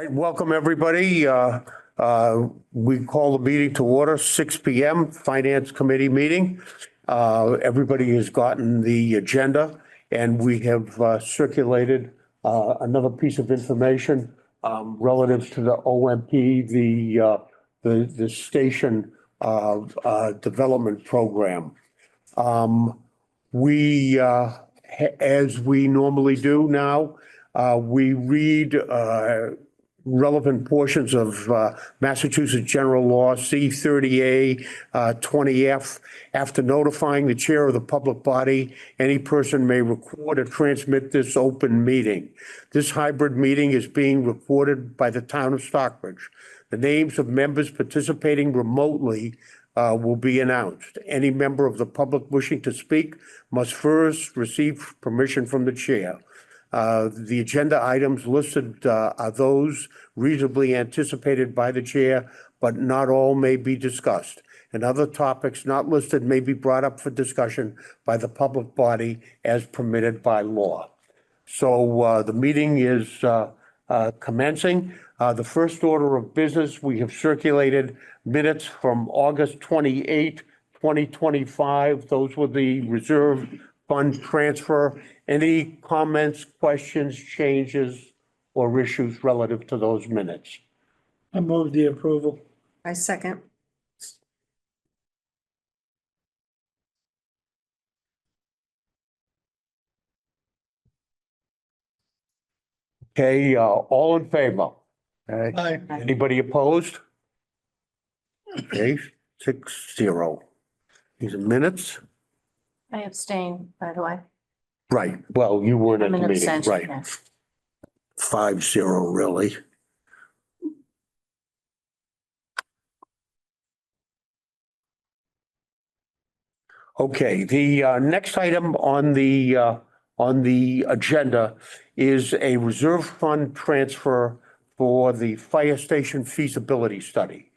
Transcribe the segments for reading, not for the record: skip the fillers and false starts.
right, welcome, everybody. We call the meeting to order, 6 p.m., Finance Committee meeting. Everybody has gotten the agenda, and we have circulated another piece of information relative to the OMP, the station development program. As we normally do now, we read relevant portions of Massachusetts General Law C-30A 20F. After notifying the chair of the public body, any person may record or transmit this open meeting. This hybrid meeting is being recorded by the town of Stockbridge. The names of members participating remotely will be announced. Any member of the public wishing to speak must first receive permission from the chair. The agenda items listed are those reasonably anticipated by the chair, but not all may be discussed. And other topics not listed may be brought up for discussion by the public body as permitted by law. So the meeting is commencing. The first order of business, we have circulated minutes from August 28, 2025. Those were the reserve fund transfer. Any comments, questions, changes, or issues relative to those minutes? I move the approval. I second. Okay, all in favor? Aye. Anybody opposed? Okay, 6-0. These are minutes. I abstain, by the way. Right, well, you weren't at I'm the an meeting, abstention, right? yes. 5-0, really. Okay, the next item on the agenda is a reserve fund transfer for the fire station feasibility study.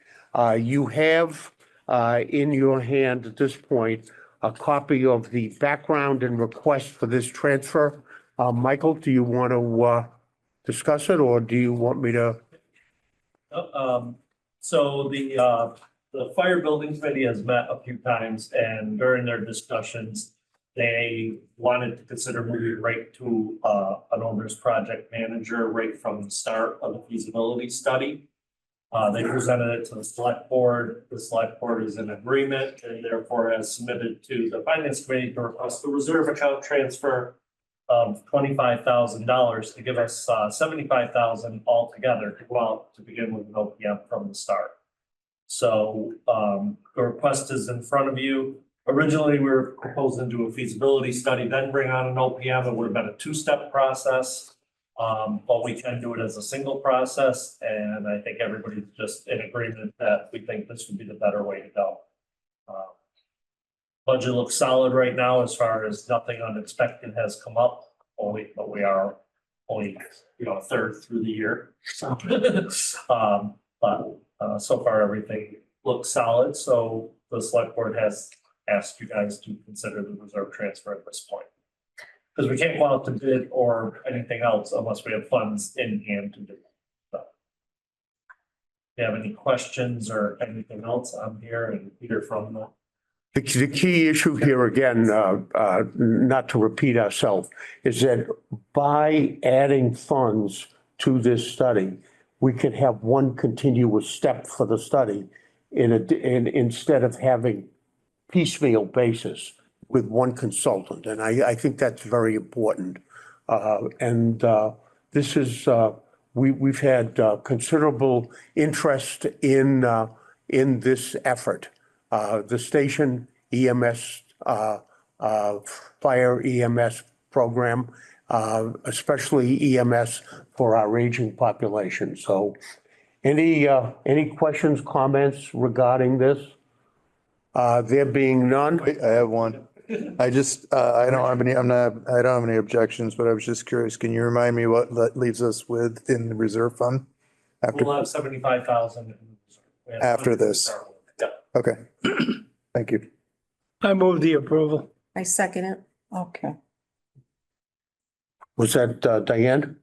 You have in your hand at this point a copy of the background and request for this transfer. Michael, do you want to discuss it, or do you want me to? So the fire building committee has met a few times, and during their discussions, they wanted to consider moving right to an owner's project manager right from the start of the feasibility study. They presented it to the select board. The select board is in agreement and therefore has submitted to the finance committee to request the reserve account transfer of $25,000 to give us $75,000 altogether to go out to begin with an OPM from the start. So the request is in front of you. Originally, we were proposing to do a feasibility study, then bring on an OPM. It would have been a two-step process. But we can do it as a single process, and I think everybody's just in agreement that we think this would be the better way to go. Budget looks solid right now as far as nothing unexpected has come up, but we are only a third through the year. But so far everything looks solid. So the select board has asked you guys to consider the reserve transfer at this point. Because we can't go out to bid or anything else unless we have funds in hand to do it. So, if you have any questions or anything else, I'm here and either from The key issue here, again, not to repeat ourselves, is that by adding funds to this study, we can have one continuous step for the study instead of having piecemeal basis with one consultant. And I think that's very important. This is, we've had considerable interest in this effort. The station EMS, fire EMS program, especially EMS for our aging population. So any questions, comments regarding this? There being none? I have one. I don't have any objections, but I was just curious. Can you remind me what that leaves us with in the reserve fund? we'll have 75,000 After this. Yeah. Okay. Thank you. I move the approval. I second it. Okay. Was that Diane?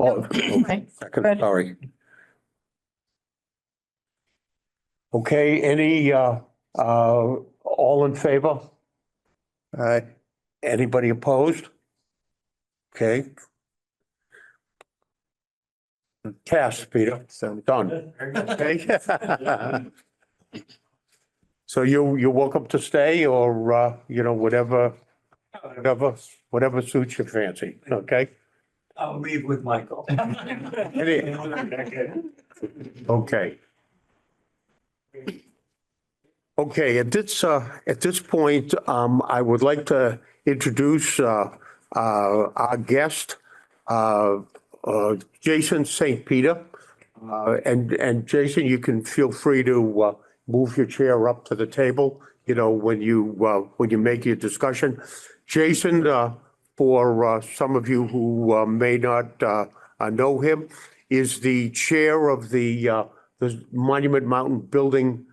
Oh, Okay. second, Good. sorry. Okay, any, all in favor? Aye. Anybody opposed? Okay. Cass, Peter, So done. Okay. So you're welcome to stay or, whatever suits your fancy, okay? I'll leave with Michael. Okay. Okay, at this point, I would like to introduce, our guest, Jason St. Peter. And Jason, you can feel free to, move your chair up to the table, when you make your discussion. Jason, for, some of you who, may not, know him, is the chair of the Monument Mountain Building,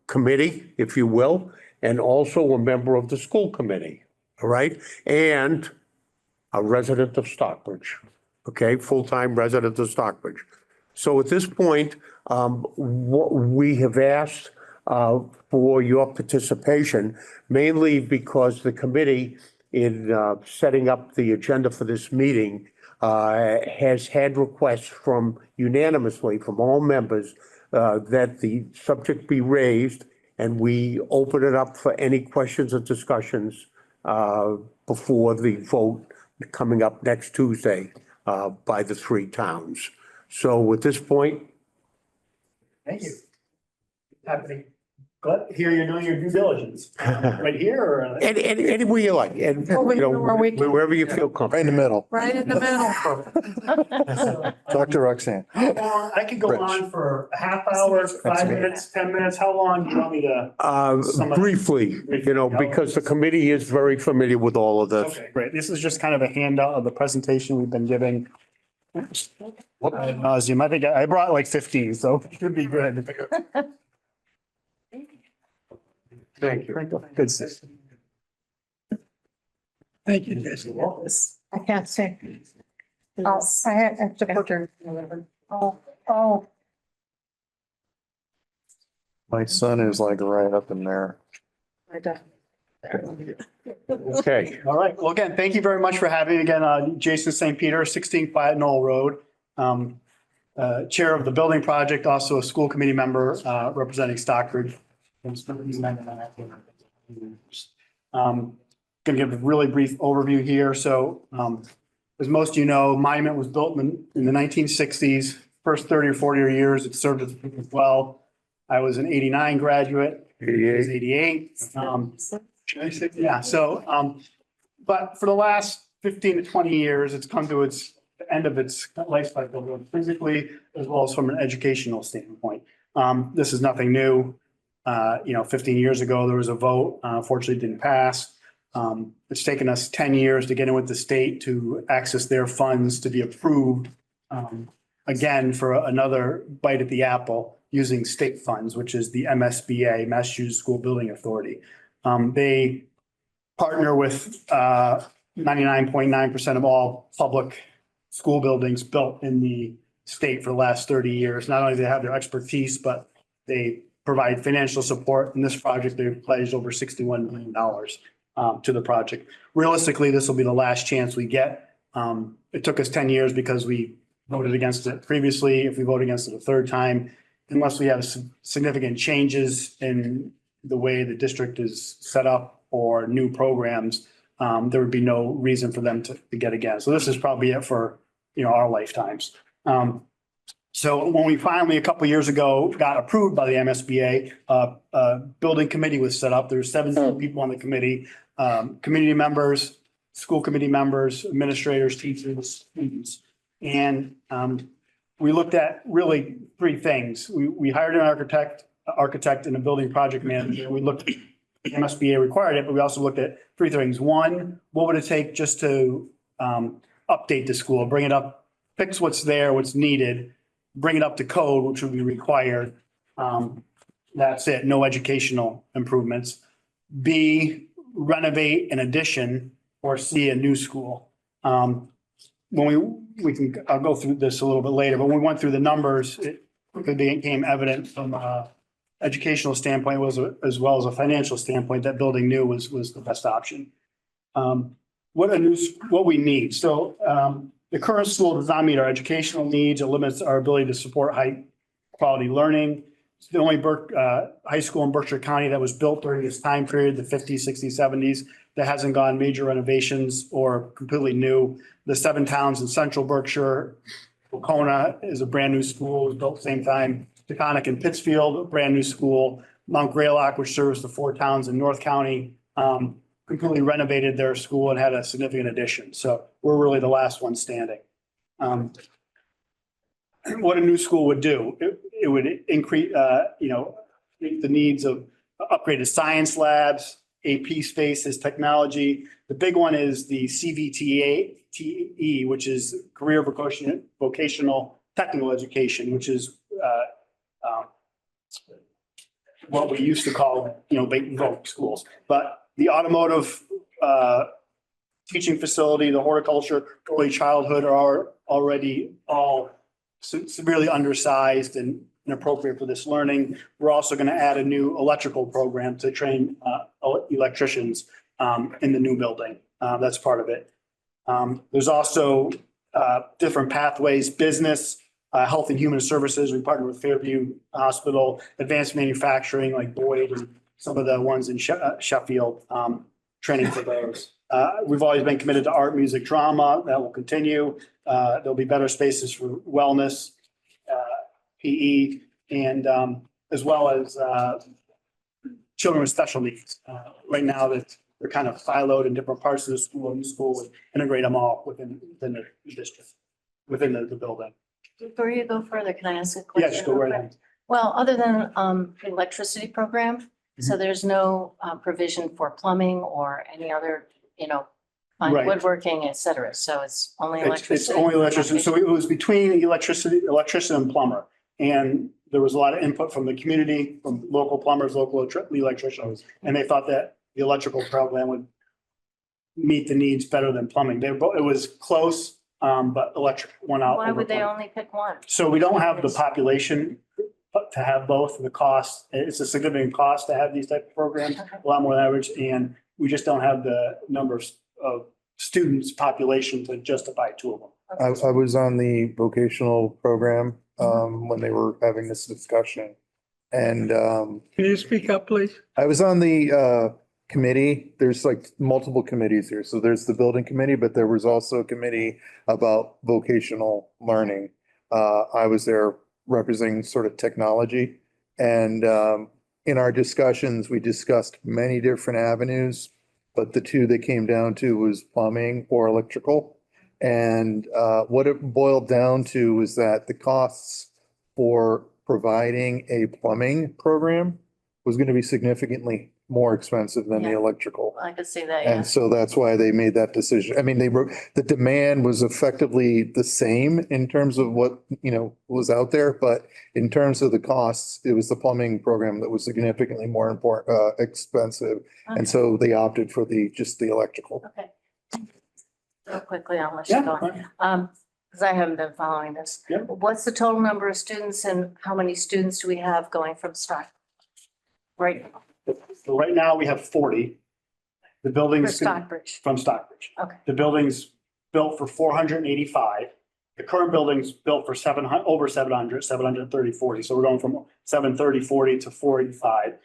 Committee, if you will, and also a member of the school committee, all right? And a resident of Stockbridge, okay? Full-time resident of Stockbridge. So at this point, what we have asked for your participation, mainly because the committee in setting up the agenda for this meeting has had requests from unanimously from all members that the subject be raised and we open it up for any questions or discussions before the vote coming up next Tuesday by the three towns. So at this point, Thank you. Happening. Glad to hear you're doing your due diligence. Right here or? anywhere you like, and wherever you feel right comfortable. in the middle. Right in the middle. Dr. Roxanne. I could go Rich. on for a half hour, 5 minutes, 10 minutes. How long do you want me to? Briefly, because the committee is very familiar with all of this. Okay, great. This is just kind of a handout of the presentation we've been giving. Nauseam. I think I brought like 15, so it should be good. Thank you. Good. sis. Thank you, Jason. I can't see. Oh, I have to put your. Oh, My son is like right up in there. I don't. Okay, All right. Well, again, thank you very much for having me again. Jason St. Peter, 16 Flat Knoll Road. Chair of the building project, also a school committee member, representing Stockbridge. Going to give a really brief overview here. So, as most of you know, Monument was built in the 1960s. First 30 or 40 years, it served as well. I was an 89 graduate. He was 88. Yeah, so, but for the last 15 to 20 years, it's come to its end of its life cycle, both physically as well as from an educational standpoint. This is nothing new. 15 years ago, there was a vote, unfortunately it didn't pass. It's taken us 10 years to get in with the state to access their funds to be approved, again, for another bite at the apple using state funds, which is the MSBA, Massachusetts School Building Authority. They partner with 99.9% of all public school buildings built in the state for the last 30 years. Not only do they have their expertise, but they provide financial support. In this project, they've pledged over $61 million to the project. Realistically, this will be the last chance we get. It took us 10 years because we voted against it previously. If we vote against it a third time, unless we have significant changes in the way the district is set up or new programs, there would be no reason for them to get again. So this is probably it for, our lifetimes. So when we finally, a couple of years ago, got approved by the MSBA, a building committee was set up. There's 17 people on the committee, community members, school committee members, administrators, teachers, students. And we looked at really three things. We hired an architect and a building project manager. We looked, the MSBA required it, but we also looked at three things. One, what would it take just to update the school, bring it up, fix what's there, what's needed, bring it up to code, which would be required. That's it, no educational improvements. B, renovate an addition, or C, a new school. When we I'll go through this a little bit later, but when we went through the numbers, it became evident from educational standpoint as well as a financial standpoint, that building new was the best option. What we need. So the current school does not meet our educational needs. It limits our ability to support high quality learning. It's the only high school in Berkshire County that was built during this time period, the 50s, 60s, 70s, that hasn't gone major renovations or completely new. The 7 towns in central Berkshire, Wacona is a brand new school, was built same time. Taconic and Pittsfield, a brand new school. Mount Greylock, which serves the 4 towns in North County, completely renovated their school and had a significant addition. So we're really the last one standing. What a new school would do, it would increase, meet the needs of upgraded science labs, AP spaces, technology. The big one is the CVTE, which is Career Vocational Technical Education, which is what we used to call, bait and vote schools. But the automotive teaching facility, the horticulture, early childhood are already all severely undersized and inappropriate for this learning. We're also going to add a new electrical program to train electricians in the new building. That's part of it. There's also different pathways, business, health and human services. We partner with Fairview Hospital, advanced manufacturing like Boyd and some of the ones in Sheffield, training for those. We've always been committed to art, music, drama. That will continue. There'll be better spaces for wellness, PE, and as well as children with special needs. Right now that they're kind of siloed in different parts of the school, and the school would integrate them all within the district, within the building. Before you go further, can I ask a question? Yes, go right ahead. Well, other than the electricity program, so there's no provision for plumbing or any other, fine Right. woodworking, et cetera. So it's only It's electricity. only electricity. So it was between electrician and plumber. And there was a lot of input from the community, from local plumbers, local electricians. And they thought that the electrical program would meet the needs better than plumbing. It was close, but electric went out. Why over would they plumbing. only pick one? So we don't have the population to have both. The cost, it's a significant cost to have these type of programs, a lot more than average. And we just don't have the numbers of students population to justify 2 of them. I was on the vocational program when they were having this discussion. And Can you speak up, please? I was on the committee. There's like multiple committees here. So there's the building committee, but there was also a committee about vocational learning. I was there representing sort of technology. And in our discussions, we discussed many different avenues, but the 2 that came down to was plumbing or electrical. And what it boiled down to was that the costs for providing a plumbing program was going to be significantly more expensive than the Yeah. electrical. I could see that, yeah. And so that's why they made that decision. I mean, the demand was effectively the same in terms of what, was out there, but in terms of the costs, it was the plumbing program that was significantly more expensive. Okay. And so they opted for just the electrical. Okay. Real quickly, I'll let you Yeah. go. Because I haven't been following this. Yeah. What's the total number of students and how many students do we have going from Stock? Right, So right now we have 40. The for building's Stockbridge. from Stockbridge. Okay. The building's built for 485. The current building's built for 700, over 700, 730, 40. So we're going from 730, 40 to 485.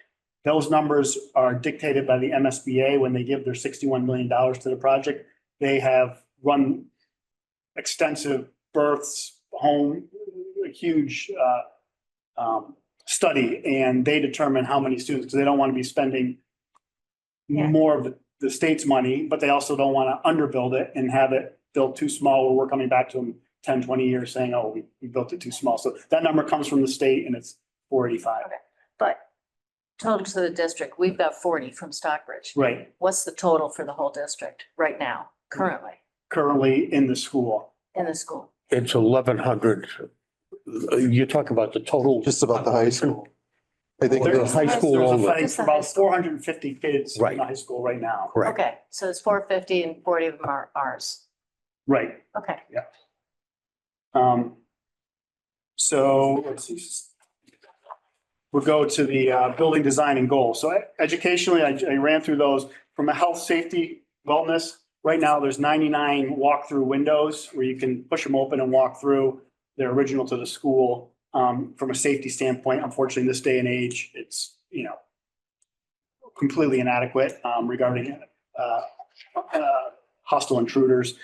Those numbers are dictated by the MSBA when they give their $61 million to the project. They have run extensive births, a huge study, and they determine how many students, because they don't want to be spending Yeah. more of the state's money, but they also don't want to underbuild it and have it built too small where we're coming back to them 10, 20 years saying, oh, we built it too small. So that number comes from the state and it's 485. Okay. But total to the district, we've got 40 from Stockbridge. Right. What's the total for the whole district right now, currently, Currently in the school. in the school? It's 1,100. You're talking about the total. Just about the high school. I think The high school There's only. I think Just the high about school. 450 kids in Right. the high school right now. Correct. Okay, so it's 450 and 40 of them are ours. Right. Okay. Yeah. So let's see. We'll go to the building design and goals. So educationally, I ran through those. From a health, safety, wellness, right now there's 99 walk-through windows where you can push them open and walk through. They're original to the school. From a safety standpoint, unfortunately, in this day and age, it's, completely inadequate regarding hostile intruders.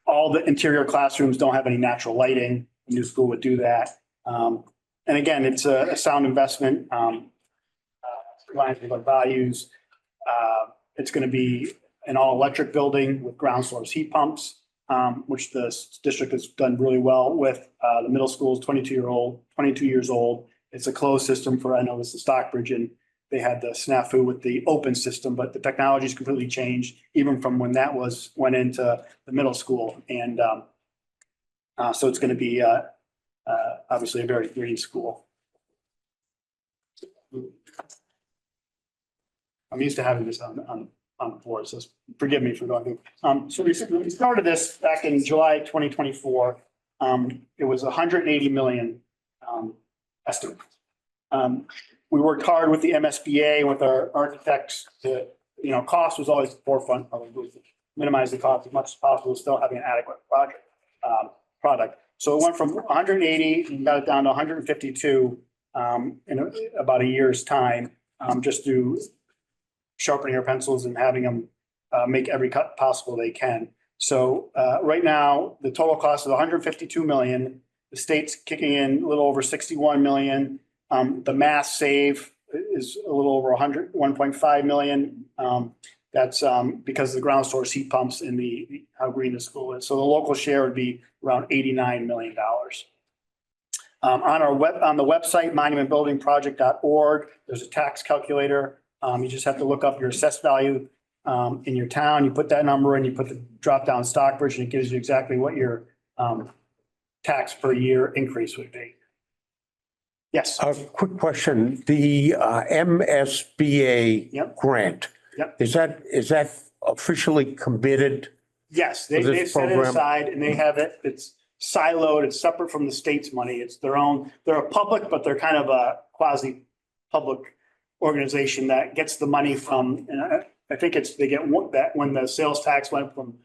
All the interior classrooms don't have any natural lighting. The new school would do that. And again, it's a sound investment. Aligns with our values. It's going to be an all-electric building with ground source heat pumps, which the district has done really well with. The middle school is 22 years old. It's a closed system for, I know this is Stockbridge, and they had the snafu with the open system, but the technology's completely changed even from when that went into the middle school. And so it's going to be obviously a very green school. I'm used to having this on the floor, so forgive me for going through. So we started this back in July 2024. It was 180 million estimate. We worked hard with the MSBA, with our architects to, cost was always the forefront, probably minimize the cost as much as possible, still having an adequate product. So it went from 180 and got it down to 152 in about a year's time, just through sharpening our pencils and having them make every cut possible they can. So right now, the total cost is 152 million. The state's kicking in a little over 61 million. The mass save is a little over 1.5 million. That's because of the ground source heat pumps and how green the school is. So the local share would be around $89 million. On the website, monumentbuildingproject.org, there's a tax calculator. You just have to look up your assessed value in your town. You put that number in, you put the drop down Stockbridge, and it gives you exactly what your tax per year increase would be. Yes. A quick question, the MSBA Yep. grant. Yep. Is that officially committed? Yes, For this they've set it program? aside and they have it. It's siloed. It's separate from the state's money. It's their own. They're a public, but they're kind of a quasi-public organization that gets the money from, and I think they get that when the sales tax went from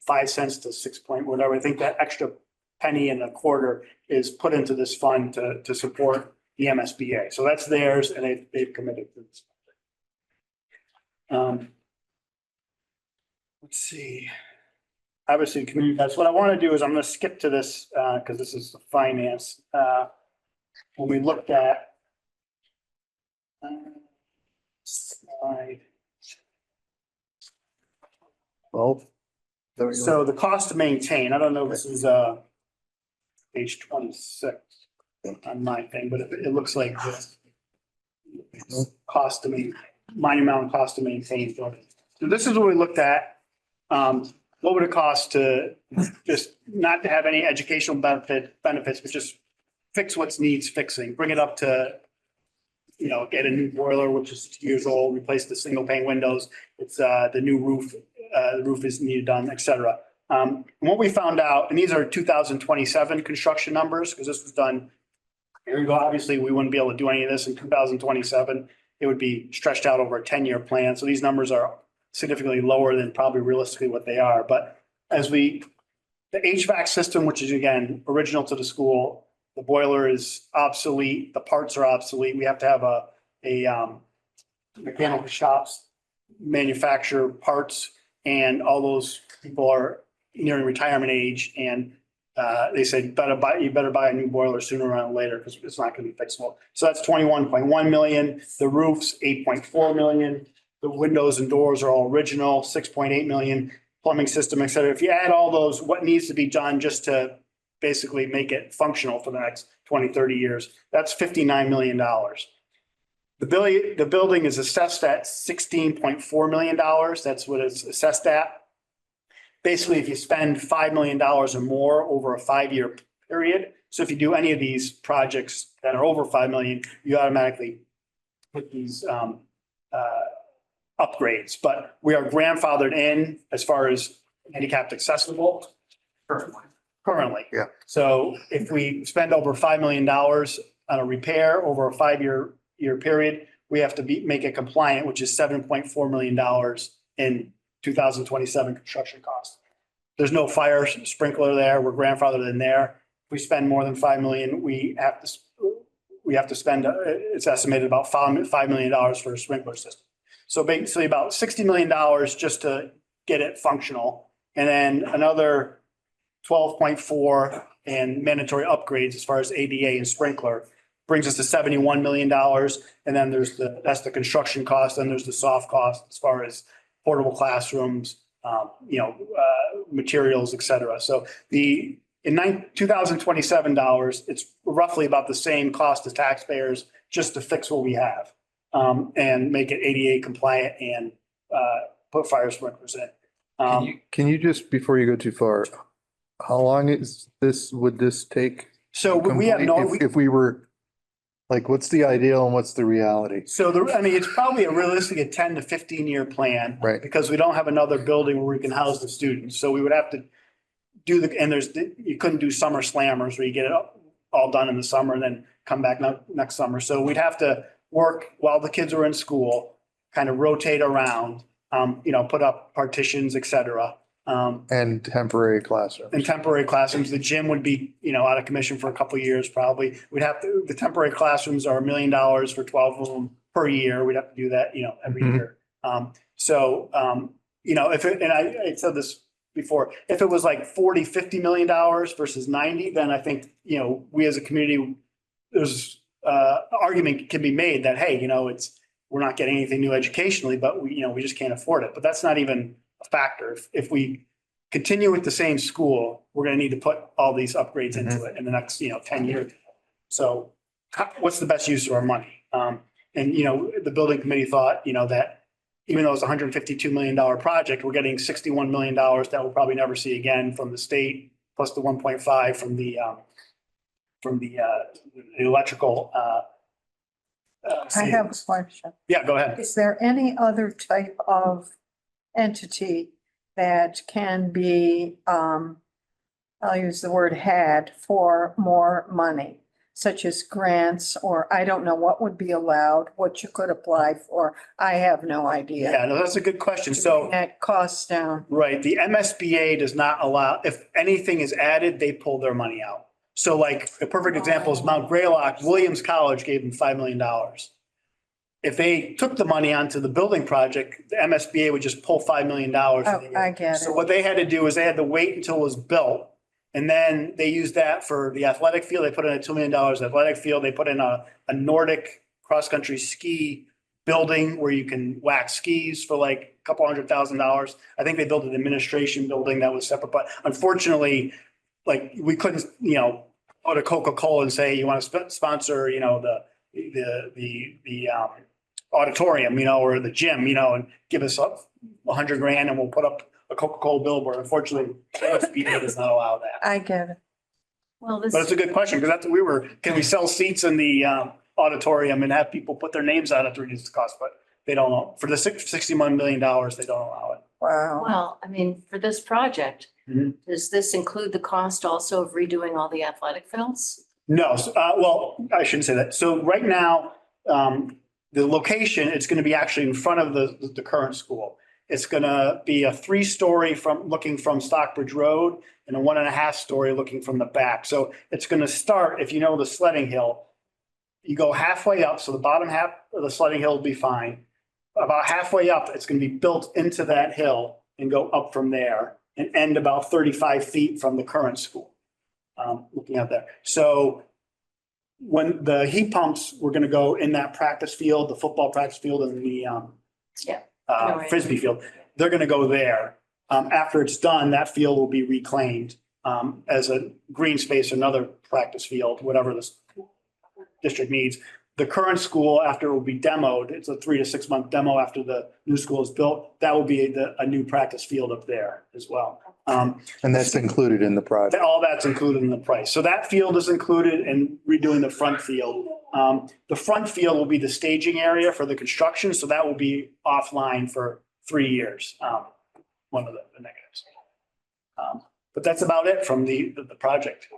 5 cents to 6 point whatever, I think that extra penny and a quarter is put into this fund to support the MSBA. So that's theirs and they've committed to this. Let's see. Obviously, community, that's what I want to do is I'm going to skip to this because this is the finance. When we looked at slide. Well, there we go. So the cost to maintain, I don't know, if this is page 26 on my thing, but it looks like this. Cost to maintain, monument cost to maintain. So this is what we looked at. What would it cost to just not to have any educational benefits, but just fix what needs fixing, bring it up to, get a new boiler, which is 2 years old, replace the single pane windows. It's the new roof, the roof is needed done, et cetera. What we found out, and these are 2027 construction numbers, because this was done, here we go, obviously, we wouldn't be able to do any of this in 2027. It would be stretched out over a 10-year plan. So these numbers are significantly lower than probably realistically what they are. But the HVAC system, which is again, original to the school, the boiler is obsolete, the parts are obsolete. We have to have a mechanical shops manufacture parts, and all those people are nearing retirement age. And they said, you better buy a new boiler sooner rather than later because it's not going to be fixable. So that's 21.1 million. The roof's 8.4 million. The windows and doors are all original, 6.8 million, plumbing system, et cetera. If you add all those, what needs to be done just to basically make it functional for the next 20, 30 years, that's $59 million. The building is assessed at $16.4 million. That's what it's assessed at. Basically, if you spend $5 million or more over a 5-year period, so if you do any of these projects that are over 5 million, you automatically put these upgrades, but we are grandfathered in as far as handicapped accessible currently. Yeah. So if we spend over $5 million on a repair over a 5-year period, we have to make it compliant, which is $7.4 million in 2027 construction costs. There's no fire sprinkler there. We're grandfathered in there. If we spend more than 5 million, we have to spend, it's estimated about $5 million for a sprinkler system. So basically about $60 million just to get it functional. And then another 12.4 and mandatory upgrades as far as ADA and sprinkler brings us to $71 million. And then that's the construction cost. And there's the soft cost as far as portable classrooms, materials, et cetera. So in 2027 dollars, it's roughly about the same cost to taxpayers just to fix what we have, and make it ADA compliant and, put fire sprinklers in. Can you just, before you go too far, how long would this take? So we have no. If we were, like, what's the ideal and what's the reality? So it's probably a realistic 10 to 15-year plan. Right. Because we don't have another building where we can house the students. So we would have to you couldn't do summer slammers where you get it all done in the summer and then come back next summer. So we'd have to work while the kids are in school, kind of rotate around, put up partitions, et cetera. And temporary classrooms. In temporary classrooms, the gym would be, out of commission for a couple of years, probably. The temporary classrooms are $1 million for 12 of them per year. We'd have to do that, every Mhm. year. I said this before, if it was like $40-50 million versus 90, then I think, we as a community, there's argument can be made that, hey, we're not getting anything new educationally, but we just can't afford it. But that's not even a factor. If we continue with the same school, we're going to need to put all these upgrades into it in the next, 10 years. So what's the best use of our money? The building committee thought, that even though it's a $152 million project, we're getting $61 million that we'll probably never see again from the state, plus the 1.5 from the electrical. I have a question. Yeah, go ahead. Is there any other type of entity that can be, I'll use the word had, for more money, such as grants, or I don't know what would be allowed, what you could apply for? I have no idea. Yeah, no, that's a good question. To So, bring that costs down. right, the MSBA does not allow, if anything is added, they pull their money out. So like a perfect example is Mount Greylock, Williams College gave them $5 million. If they took the money onto the building project, the MSBA would just pull $5 million. Oh, I get So it. what they had to do is they had to wait until it was built. And then they used that for the athletic field. They put in a $2 million athletic field. They put in a Nordic cross-country ski building where you can wax skis for like a couple $100,000. I think they built an administration building that was separate, but unfortunately, like we couldn't, go to Coca-Cola and say, you want to sponsor, the auditorium, or the gym, and give us $100,000 and we'll put up a Coca-Cola billboard. Unfortunately, SBA does not allow that. I get it. Well, But it's a good question because can we sell seats in the auditorium and have people put their names on it to reduce the cost? But they don't know. For the $61 million, they don't allow it. Wow. well, for this project, Mhm. does this include the cost also of redoing all the athletic fields? No, well, I shouldn't say that. So right now, the location, it's going to be actually in front of the current school. It's going to be a 3-story looking from Stockbridge Road and a 1.5-story looking from the back. So it's going to start, if you know the sledding hill, you go halfway up. So the bottom half of the sledding hill will be fine. About halfway up, it's going to be built into that hill and go up from there and end about 35 feet from the current school. Looking out there. So when the heat pumps, we're going to go in that practice field, the football practice field and the Frisbee field. They're going to go there. After it's done, that field will be reclaimed as a green space, another practice field, whatever the district needs. The current school, after it will be demoed, it's a 3 to 6 month demo after the new school is built. That will be a new practice field up there as well. And that's included in the project. All that's included in the price. So that field is included and redoing the front field. The front field will be the staging area for the construction, so that will be offline for 3 years. One of the negatives. But that's about it from the project.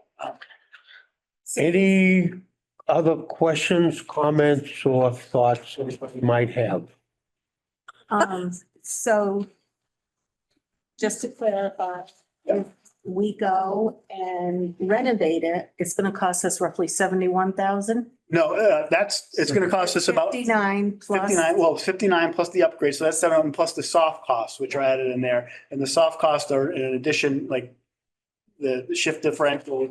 Any other questions, comments, or thoughts anybody might have? So just to clarify, if we go and renovate it, it's gonna cost us roughly 71,000? No, it's gonna cost us about 59 plus. 59, well, 59 plus the upgrade, so that's 7 plus the soft costs, which are added in there. And the soft costs are in addition, like the shift differential,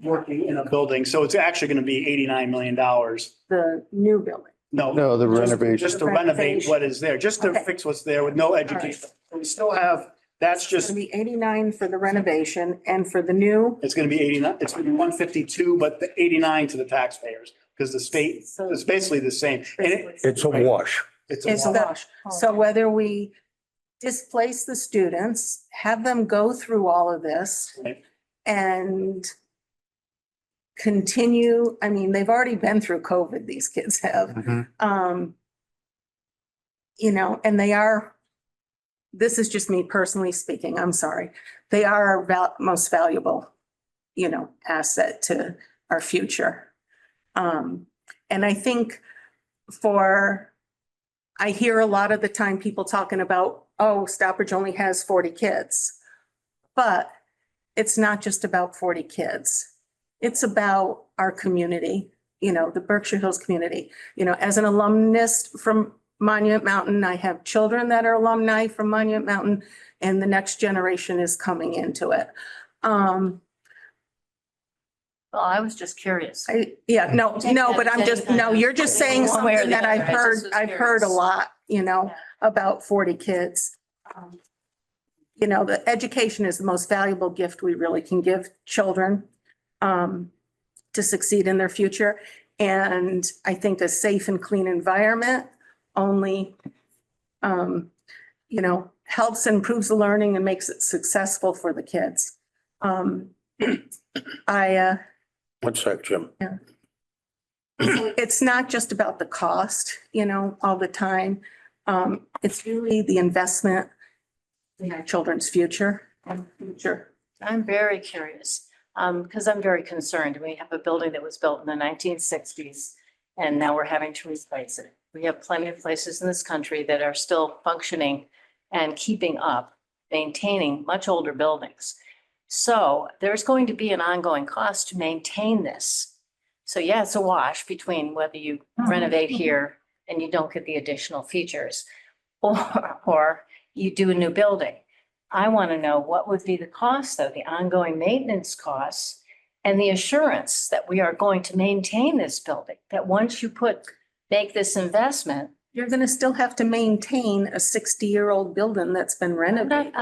working in a building. So it's actually gonna be $89 million. The new building. No, the renovation. Just to renovate what is there, just to Okay. fix what's there with no education. We still have, that's It's just, gonna be 89 for the renovation, and for the new, it's gonna be 89, it's gonna be 152, but the 89 to the taxpayers, because the state, So- it's basically the same. And It's a wash. it's is a a lot. wash. So whether we displace the students, have them go through all of this Right. and continue, I mean, they've already been through COVID, these kids have. Mhm. You know, and they are, this is just me personally speaking, I'm sorry. They are our most valuable, you know, asset to our future. And I think I hear a lot of the time people talking about, oh, Stockbridge only has 40 kids. But it's not just about 40 kids. It's about our community, you know, the Berkshire Hills community. You know, as an alumnus from Monument Mountain, I have children that are alumni from Monument Mountain, and the next generation is coming into it. Well, I was just curious. But I'm just, no, you're just saying One way or something the that I've other. I heard, just was I've heard a curious. lot, you know, Yeah. about 40 kids. You know, the education is the most valuable gift we really can give children to succeed in their future. And I think a safe and clean environment only, you know, helps improves the learning and makes it successful for the kids. One sec, Jim. It's not just about the cost, you know, all the time. It's really the investment in our children's future and future. I'm very curious, because I'm very concerned. We have a building that was built in the 1960s, and now we're having to replace it. We have plenty of places in this country that are still functioning and keeping up, maintaining much older buildings. So there's going to be an ongoing cost to maintain this. So yeah, it's a wash between whether you renovate here and you don't get the additional features, or you do a new building. I want to know what would be the cost, though, the ongoing maintenance costs and the assurance that we are going to maintain this building, that once you make this investment. You're gonna still have to maintain a 60-year-old building that's been renovated.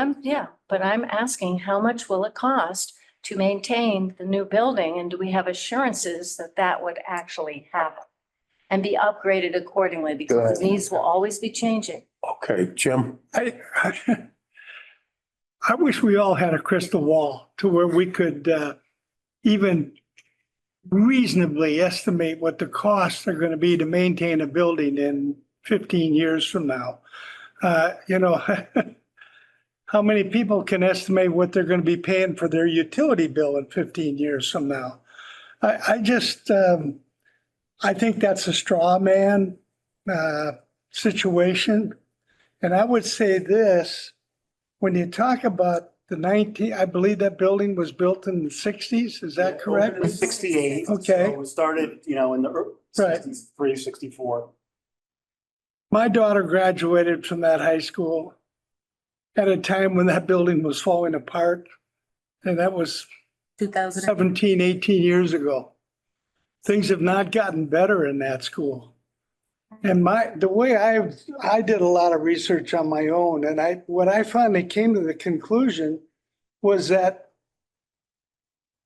But I'm asking, how much will it cost to maintain the new building? And do we have assurances that that would actually happen and be upgraded accordingly? Because the needs will always be changing. Okay, Jim. I wish we all had a crystal ball to where we could even reasonably estimate what the costs are going to be to maintain a building in 15 years from now. You know, how many people can estimate what they're going to be paying for their utility bill in 15 years from now? I think that's a straw man situation. And I would say this, when you talk about I believe that building was built in the 60s, is that correct? It was 68. Okay. So it started, you know, in the Right. 63, 64. My daughter graduated from that high school at a time when that building was falling apart. And that was 2000. 17, 18 years ago. Things have not gotten better in that school. And the way I did a lot of research on my own, and what I finally came to the conclusion was that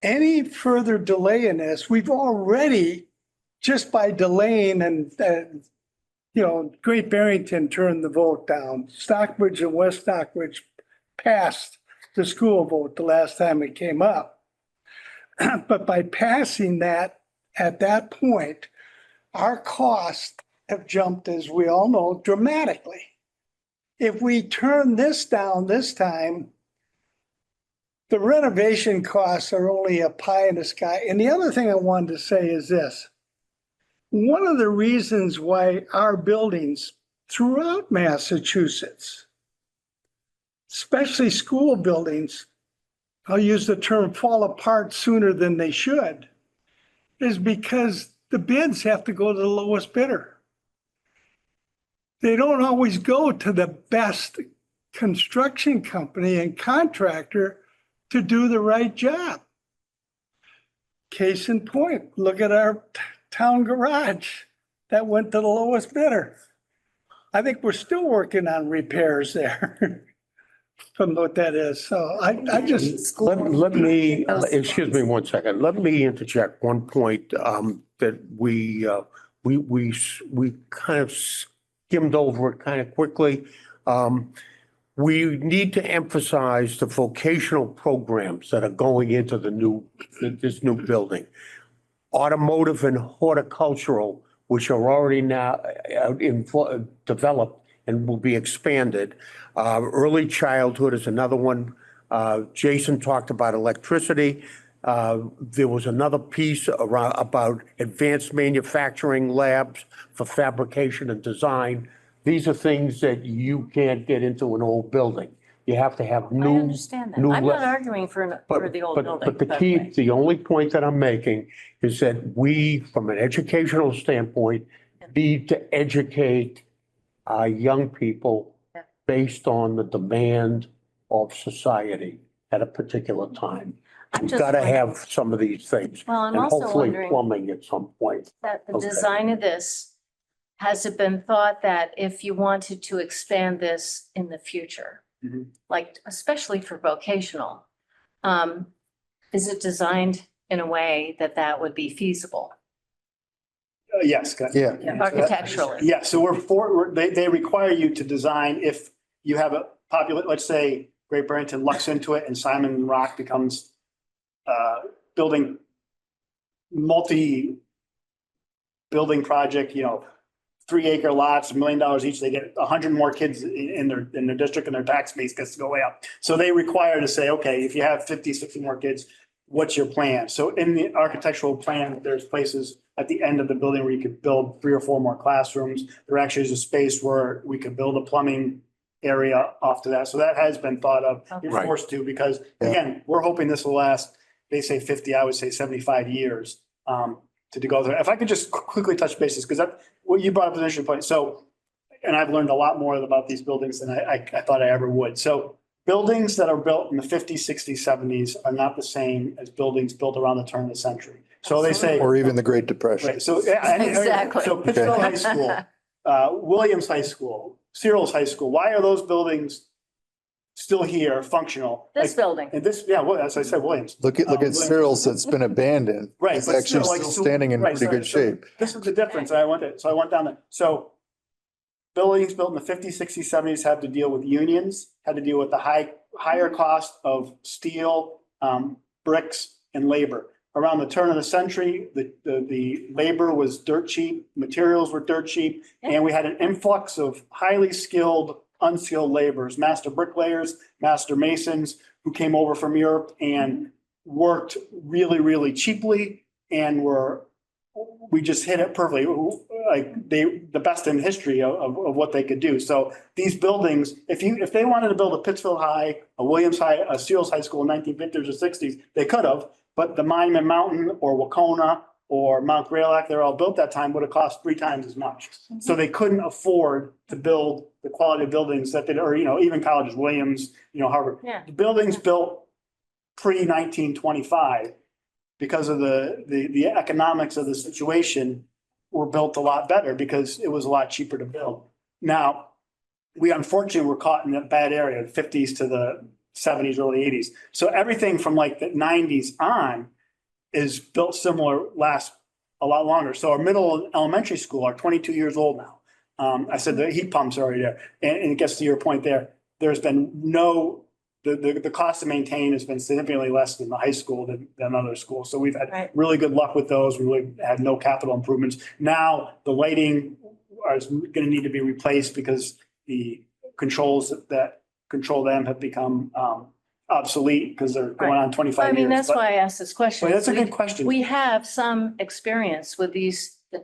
any further delay in this, we've already, just by delaying and, you know, Great Barrington turned the vote down. Stockbridge and West Stockbridge passed the school vote the last time it came up. But by passing that at that point, our costs have jumped, as we all know, dramatically. If we turn this down this time, the renovation costs are only a pie in the sky. And the other thing I wanted to say is this. One of the reasons why our buildings throughout Massachusetts, especially school buildings, I'll use the term fall apart sooner than they should, is because the bids have to go to the lowest bidder. They don't always go to the best construction company and contractor to do the right job. Case in point, look at our town garage. That went to the lowest bidder. I think we're still working on repairs there. From what that is. So I just, Let me, excuse me one second. Let me interject one point that we kind of skimmed over it kind of quickly. We need to emphasize the vocational programs that are going into this new building. Automotive and horticultural, which are already now developed and will be expanded. Early childhood is another one. Jason talked about electricity. There was another piece around about advanced manufacturing labs for fabrication and design. These are things that you can't get into an old building. You have to have I new. understand that. new I'm le- not arguing for the old building. But the by key, way. the only point that I'm making is that we, from an educational standpoint, need to educate our young people Yeah. based on the demand of society at a particular time. I'm We've just got to wondering- have some of these things. Well, I'm And also hopefully wondering plumbing at some point. that the Okay. design of this, has it been thought that if you wanted to expand this in the future, Mhm. like especially for vocational, is it designed in a way that that would be feasible Yes. go ahead. Yeah. architecturally? Yeah, so they require you to design if you have a let's say Great Barrington lucks into it and Simon Rock becomes building multi-building project, 3-acre lots, $1 million each, they get 100 more kids in their district and their tax base gets to go way up. So they require to say, okay, if you have 50, 60 more kids, what's your plan? So in the architectural plan, there's places at the end of the building where you could build 3 or 4 more classrooms. There actually is a space where we could build a plumbing area off to that. So that has been thought of. You're Right. forced to, because Yeah. again, we're hoping this will last, they say 50, I would say 75 years to go there. If I could just quickly touch bases, because what you brought up an interesting point. So, and I've learned a lot more about these buildings than I thought I ever would. So buildings that are built in the 50s, 60s, 70s are not the same as buildings built around the turn of the century. So they say. Or even the Great Depression. Right, so. Yeah, Exactly. So Pittsfield High School, Williams High School, Cyril's High School, why are those buildings still here, functional? This Like, building, and this, yeah, well, as I said, Williams. Look at Williams. Cyril's that's been abandoned. Right, It's but actually still, like, still standing in right, pretty so- good so shape. This is the difference. I went down there. So buildings built in the 50s, 60s, 70s had to deal with unions, had to deal with the higher cost of steel, bricks and labor. Around the turn of the century, the labor was dirt cheap, materials were dirt cheap, and we had an influx of highly skilled, unskilled laborers, master bricklayers, master masons, who came over from Europe and worked really, really cheaply and we just hit it perfectly. Like the best in history of what they could do. So these buildings, if they wanted to build a Pittsfield High, a Williams High, a Seals High School in 1950s or 60s, they could have, but the Monument Mountain or Wacona or Mount Greylock, they're all built that time, would have cost 3 times as much. So they couldn't afford to build the quality of buildings that they, or, even colleges, Williams, Harvard. Yeah. The buildings built pre-1925, because of the economics of the situation, were built a lot better because it was a lot cheaper to build. Now, we unfortunately were caught in that bad area, the 50s to the 70s, early 80s. So everything from like the 90s on is built similar, lasts a lot longer. So our middle elementary school are 22 years old now. I said the heat pumps are already there. And it gets to your point there. There's been no the cost to maintain has been significantly less than the high school than other schools. So we've had Right. really good luck with those. We really had no capital improvements. Now, the lighting is gonna need to be replaced because the controls that control them have become obsolete because they're going on I 25 mean, years. that's But- why I asked this question. But that's a We- good question. We have some experience with the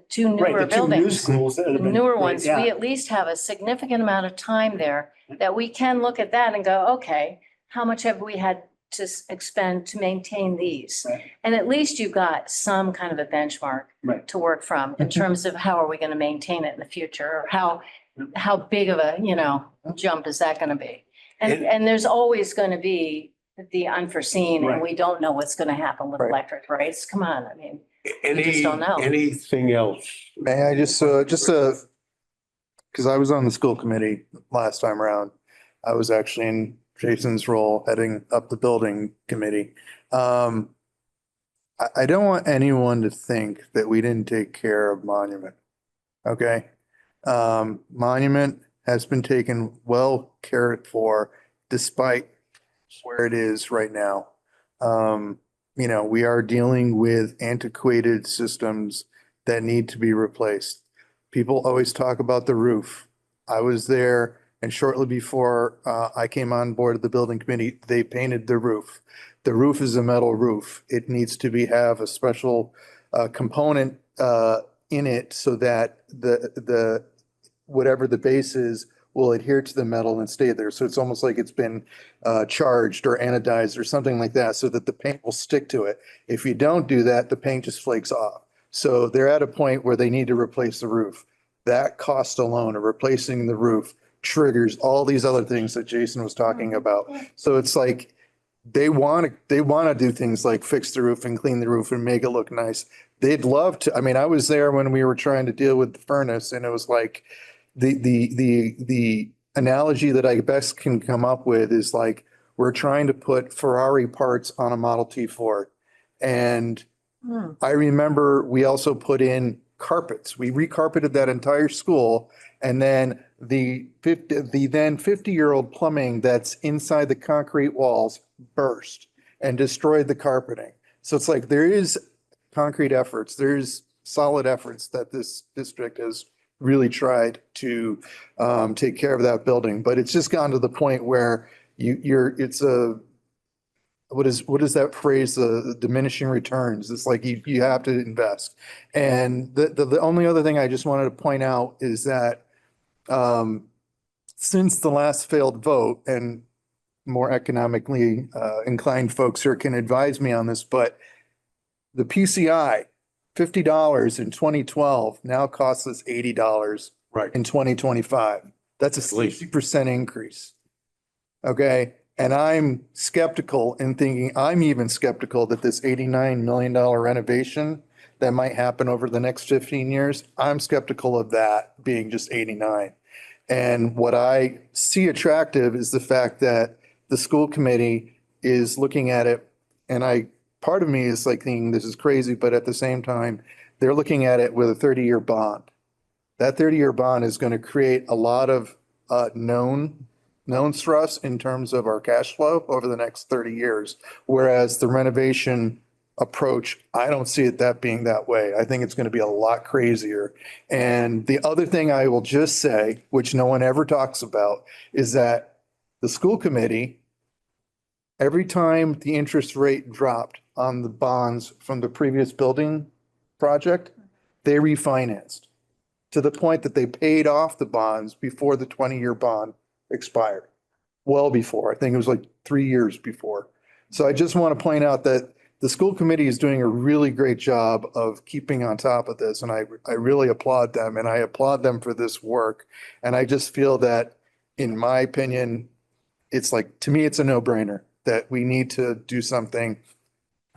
two Right, newer the two new buildings. schools that have The been. newer great, ones, yeah. we at least have a significant amount of time there that we can look at that and go, okay, how much have we had to expend to maintain these? Right. And at least you've got some kind of a benchmark Right. to work from in terms of how are we going to maintain it in the future? Or how big of a, jump is that going to be? And there's always going to be the unforeseen, and Right. we don't know what's going to happen with Right. electric rates. Come on, I mean, Any, just don't know. anything else? May I just because I was on the school committee last time around. I was actually in Jason's role heading up the building committee. I don't want anyone to think that we didn't take care of Monument. Okay? Monument has been taken well cared for despite where it is right now. We are dealing with antiquated systems that need to be replaced. People always talk about the roof. I was there and shortly before I came on board of the building committee, they painted the roof. The roof is a metal roof. It needs to have a special component in it so that the whatever the base is will adhere to the metal and stay there. So it's almost like it's been charged or anodized or something like that so that the paint will stick to it. If you don't do that, the paint just flakes off. So they're at a point where they need to replace the roof. That cost alone of replacing the roof triggers all these other things that Jason was talking about. So it's like they want to do things like fix the roof and clean the roof and make it look nice. They'd love to. I mean, I was there when we were trying to deal with the furnace and it was like the analogy that I best can come up with is like we're trying to put Ferrari parts on a Model T Ford. And I remember we also put in carpets. We recarpeted that entire school and then the then 50-year-old plumbing that's inside the concrete walls burst and destroyed the carpeting. So it's like there is concrete efforts, there's solid efforts that this district has really tried to take care of that building, but it's just gone to the point where what is that phrase? The diminishing returns. It's like you have to invest. And the only other thing I just wanted to point out is that since the last failed vote, and more economically inclined folks here can advise me on this, but the PCI, $50 in 2012 now costs us $80 Right. in 2025. That's a 60% increase. Okay. And I'm skeptical in thinking, I'm even skeptical that this $89 million renovation that might happen over the next 15 years, I'm skeptical of that being just 89. And what I see attractive is the fact that the school committee is looking at it. And part of me is like thinking this is crazy, but at the same time, they're looking at it with a 30-year bond. That 30-year bond is going to create a lot of known stress in terms of our cash flow over the next 30 years. Whereas the renovation approach, I don't see it that being that way. I think it's going to be a lot crazier. And the other thing I will just say, which no one ever talks about, is that the school committee, every time the interest rate dropped on the bonds from the previous building project, they refinanced to the point that they paid off the bonds before the 20-year bond expired. Well before, I think it was like 3 years before. So I just want to point out that the school committee is doing a really great job of keeping on top of this. And I really applaud them and I applaud them for this work. And I just feel that, in my opinion, it's like, to me, it's a no-brainer that we need to do something,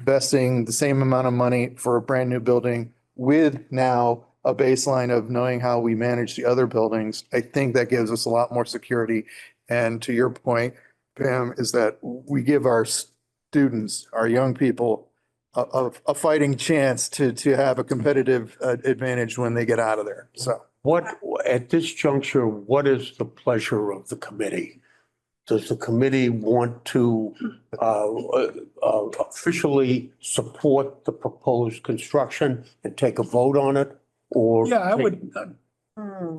investing the same amount of money for a brand new building with now a baseline of knowing how we manage the other buildings. I think that gives us a lot more security. And to your point, Pam, is that we give our students, our young people, a fighting chance to have a competitive advantage when they get out of there. So At this juncture, what is the pleasure of the committee? does the committee want to officially support the proposed construction and take a vote on it? Or? Yeah, I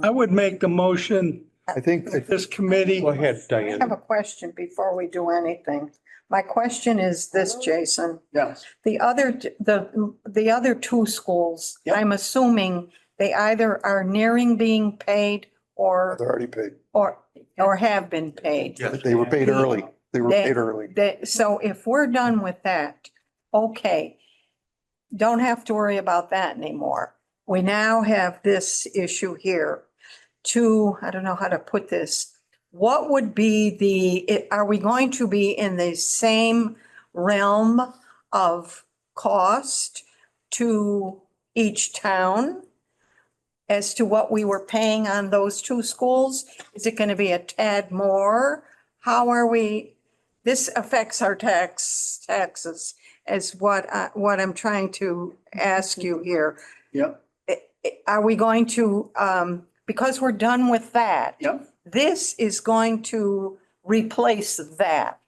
would make the motion, I think, this committee. Go ahead, I have Diana. a question before we do anything. My question is this, Jason. Yes. The other two schools, Yep. I'm assuming they either are nearing being paid they're or, already paid. or have been paid. They were paid early. They were paid early. So if we're done with that, okay. Don't have to worry about that anymore. We now have this issue here I don't know how to put this. What would be are we going to be in the same realm of cost to each town as to what we were paying on those two schools? Is it going to be a tad more? How are we, this affects our taxes is what I'm trying to ask you here. Yep. Are we going to, because we're done with that? Yep. This is going to replace that.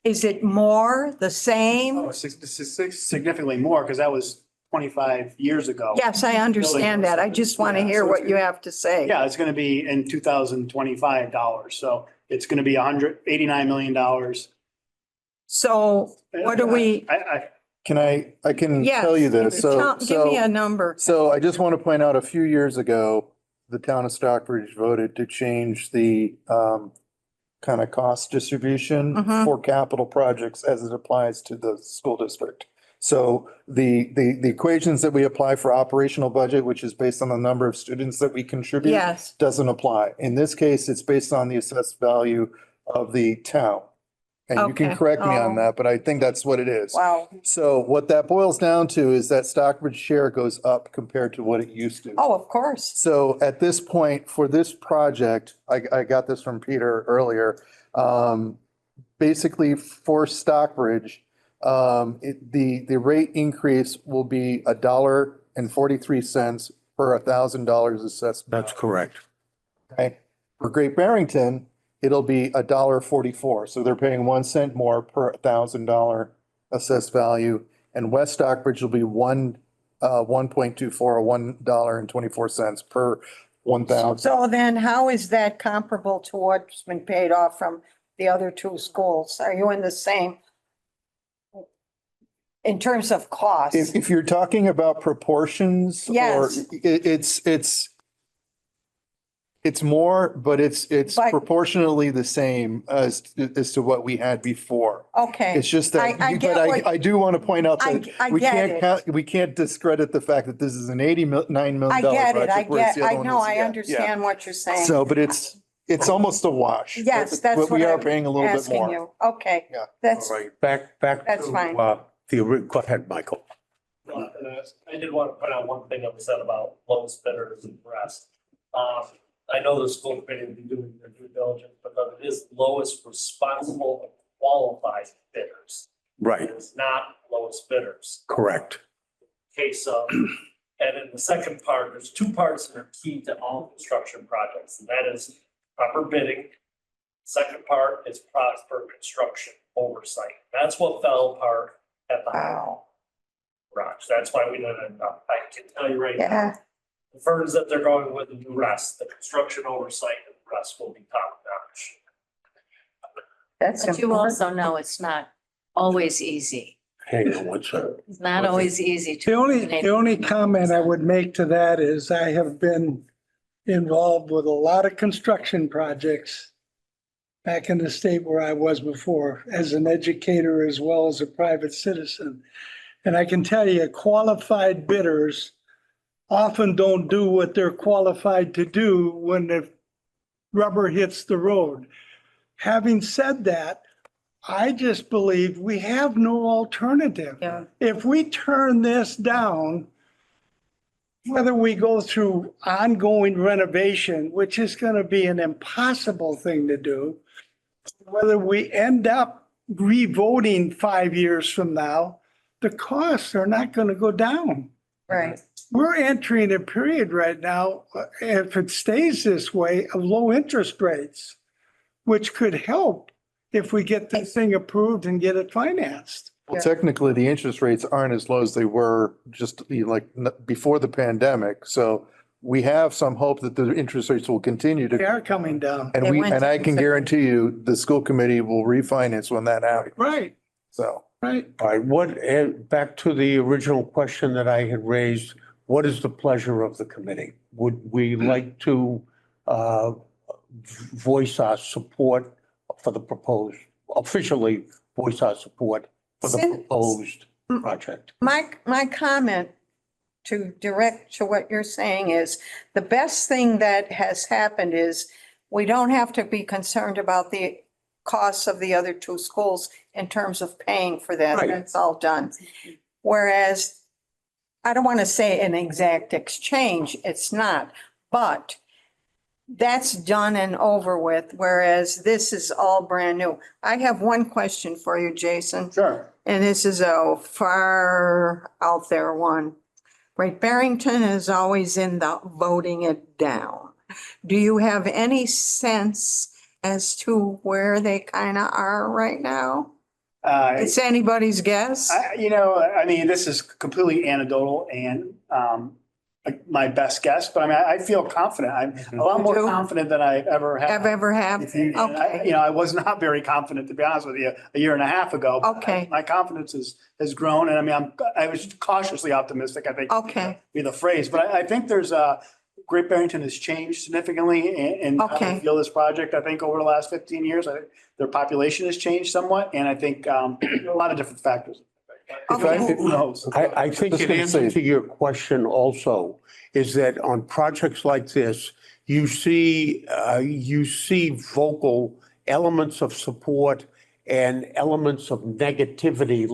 Is it more, the same? Oh, significantly more, because that was 25 years ago. Yes, I understand that. I just want to hear what you have to say. Yeah, it's going to be in 2025 dollars. So it's going to be $189 million. So what do we, I can yes. tell you this. Give me a number. So I just want to point out, a few years ago, the town of Stockbridge voted to change the kind of cost distribution Mhm. for capital projects as it applies to the school district. So the equations that we apply for operational budget, which is based on the number of students that we contribute, Yes, doesn't apply. In this case, it's based on the assessed value of the town. And you can Okay. correct me on Oh. that, but I think that's what it is. wow. So what that boils down to is that Stockbridge share goes up compared to what it used to. Oh, of course. So at this point, for this project, I got this from Peter earlier. Basically for Stockbridge, the rate increase will be $1.43 per $1,000 assessed. That's correct. Okay. For Great Barrington, it'll be $1.44. So they're paying 1 cent more per $1,000 assessed value. And West Stockbridge will be 1.24 or $1.24 per 1,000. So then how is that comparable to what's been paid off from the other two schools? Are you in the same? In terms of cost? If you're talking about proportions, or Yes. it's more, but it's But- proportionally the same as to what we had before. Okay. It's just that, I get but what- I do want to point out that I we get can't it. we can't discredit the fact that this is an $89 million I get it. project. whereas the other I one know, was- I yeah, understand what you're yeah. saying. So, but it's almost a wash. Yes, that's But we what are I'm paying a little bit asking more. you. Okay. Yeah. That's, All right, back That's to, fine. go ahead, Michael. I did want to point out one thing that was said about lowest bidders and the rest. I know the school committee will be doing their due diligence, but it is lowest responsible and qualified bidders. Right, It's not lowest bidders. correct. Case of, and in the second part, there's two parts that are key to all construction projects, and that is proper bidding. Second part is proper construction oversight. That's what fell apart at the wow. garage. That's why we didn't end up. I can tell you right now. Yeah. The firms that they're going with and the rest, the construction oversight and the rest will be top notch. That's But you important. also know it's not always easy. Hang on one second. It's not always easy to. The only comment I would make to that is I have been involved with a lot of construction projects back in the state where I was before, as an educator as well as a private citizen. And I can tell you, qualified bidders often don't do what they're qualified to do when the rubber hits the road. Having said that, I just believe we have no alternative. Yeah. If we turn this down, whether we go through ongoing renovation, which is going to be an impossible thing to do, whether we end up revoting 5 years from now, the costs are not going to go down. Right. We're entering a period right now, if it stays this way, of low interest rates. which could help if we get this thing approved and get it financed. Well, technically, the interest rates aren't as low as they were just before the pandemic. So we have some hope that the interest rates will continue They to. are coming down. And They we, went and to I can guarantee you, the school committee will refinance when that happens. Right, So. right. All right, back to the original question that I had raised, what is the pleasure of the committee? Would we like to voice our support for the proposed, officially voice our support for the Since- proposed project? My comment to direct to what you're saying is the best thing that has happened is we don't have to be concerned about the costs of the other two schools in terms of paying for that. Right. That's all done. Whereas I don't want to say an exact exchange, it's not, but that's done and over with, whereas this is all brand new. I have one question for you, Jason. Sure. And this is a far out there one. Great Barrington is always in the voting it down. Do you have any sense as to where they kind of are right now? It's anybody's guess. I mean, this is completely anecdotal and like my best guess, but I mean, I feel confident. I'm a lot more You do? confident than I ever have. Have ever have? And Okay. I was not very confident, to be honest with you, a year and a half ago. but Okay. My confidence has grown, and I mean, I was cautiously optimistic, I think. Okay. Be the phrase, but I think there's Great Barrington has changed significantly in how Okay. they feel this project. I think over the last 15 years, I think their population has changed somewhat, and I think a lot of different factors. Okay. Who knows? I think Just in gonna answer say- to your question also is that on projects like this, you see vocal elements of support and elements of negativity,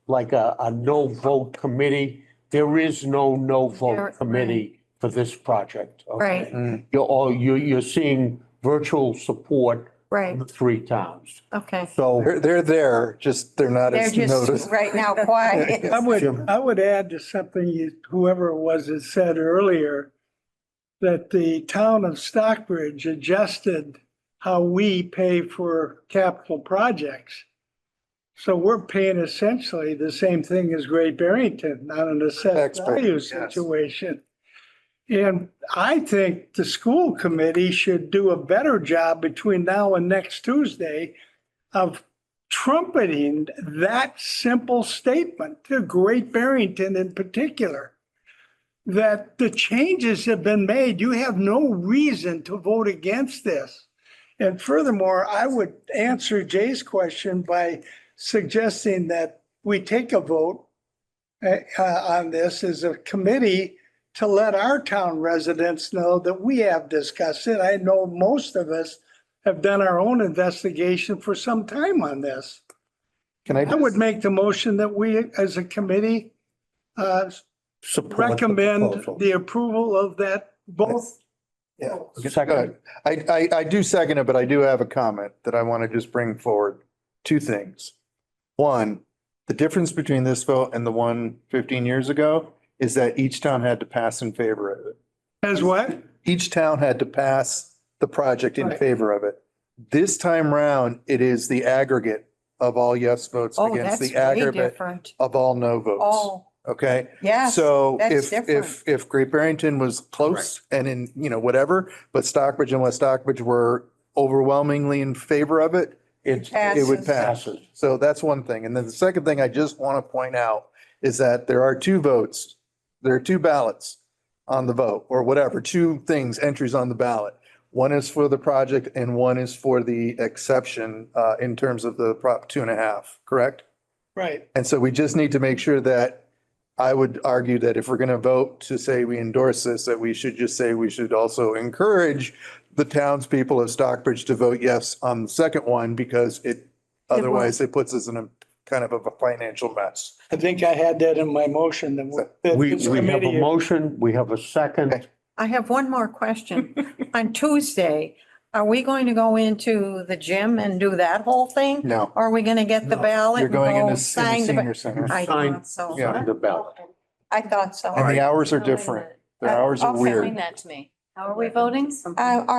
like a no vote committee. There is no There- vote committee for this project. okay? Right. You're seeing virtual support Right. from the three towns. Okay. So They're there, just they're not They're as just noticed. right now quiet. Jim. I would add to something whoever it was that said earlier, that the town of Stockbridge adjusted how we pay for capital projects. So we're paying essentially the same thing as Great Barrington, not an assessed Taxpayer, value yes. situation. And I think the school committee should do a better job between now and next Tuesday of trumpeting that simple statement to Great Barrington in particular, that the changes have been made. You have no reason to vote against this. And furthermore, I would answer Jay's question by suggesting that we take a vote on this as a committee to let our town residents know that we have discussed it. I know most of us have done our own investigation for some time on this. Can I? I would make the motion that we, as a committee, support the recommend proposal. the approval of that, both. Yeah. Second. I do second it, but I do have a comment that I want to just bring forward. Two things. One, the difference between this vote and the one 15 years ago is that each town had to pass in favor of it. As what? Each town had to pass the project in Right. favor of it. This time round, it is the aggregate of all yes votes Oh, against that's the way aggregate different. of all no votes. Oh, Okay? yes. So that's if Great Barrington was close and in, whatever, but Stockbridge and West Stockbridge were overwhelmingly in favor of it, It it would Passes. pass. So that's one thing. And then the second thing I just want to point out is that there are two votes. There are two ballots on the vote or whatever, two things, entries on the ballot. One is for the project and one is for the exception in terms of the Prop 2.5, correct? Right. And so we just need to make sure that I would argue that if we're going to vote to say we endorse this, that we should just say we should also encourage the townspeople of Stockbridge to vote yes on the second one because otherwise it puts us in a kind of a financial mess. I think I had that in my motion. That We this have a committee- motion, we have a second. I have one more question. On Tuesday, are we going to go into the gym and do that whole thing? No, Or are we gonna get the ballot you're and going in go the sign the? senior center. I Sign- thought so. Yeah. The ballot. I thought so. And the hours are Oh, wait a different. minute. The hours are Okay. weird. Explain that to me. How are we voting? All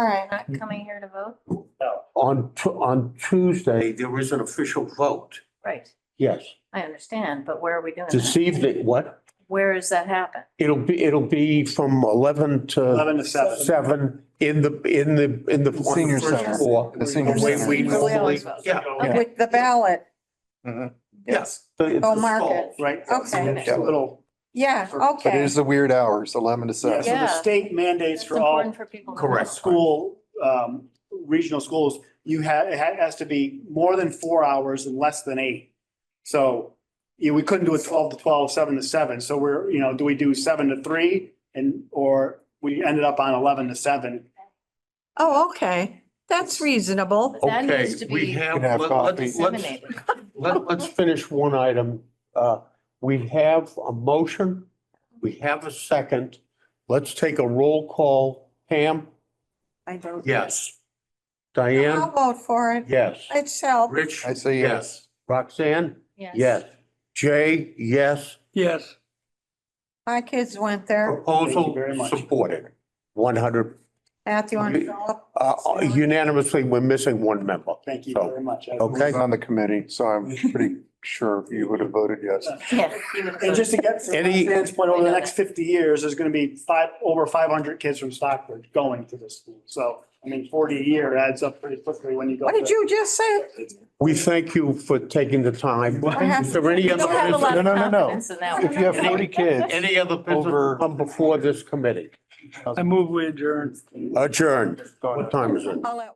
right. Not coming here to vote? No. On Tuesday, there is an official vote. Right, Yes. I understand, but where are we doing This that? evening, what? Where does that happen? It'll be from 11 to 11 to 7. 7 in the. Senior on the first center. floor. The senior The way center. we Where we normally, always vote. yeah, Okay. With the ballot. yes. Oh, mark it. Right? Okay. It's a little, Yeah, But it okay. is the weird hours, 11 to yeah, so 7. the Yeah. state mandates It's for all important for people. to know. Correct. school, regional schools, it has to be more than 4 hours and less than 8. So, we couldn't do a 12 to 12, 7 to 7. So we're, do we do 7 to 3? Or we ended up on 11 to 7. Oh, okay. That's reasonable. But that Okay, needs to we be have, have coffee. disseminated. let's finish one item. We have a motion. We have a second. Let's take a roll call. Pam? I don't. Yes. I'll Diane? vote for it. Yes. It's help. Rich? I say yes. Roxanne? Yes. Yes. Jay? Yes. Yes. My kids went there. Proposal very much. supported. 100, Matthew and Philip. unanimously, we're missing one member. Thank you So, very much. I okay. was on the committee, so I'm pretty sure you would have voted yes. Yeah. you would And just to get from Any- Stan's point, over the next 50 years, there's going to be over 500 kids from Stockbridge going to this school. So, 40 a year adds up pretty quickly when you go. What did to- you just say? We thank you for taking the time. Is there any We other don't have a lot business? of No. confidence in that If one. you have 40 kids, Any other business Over- come before this committee? I move we adjourn. Adjourned. What time is it? I'll let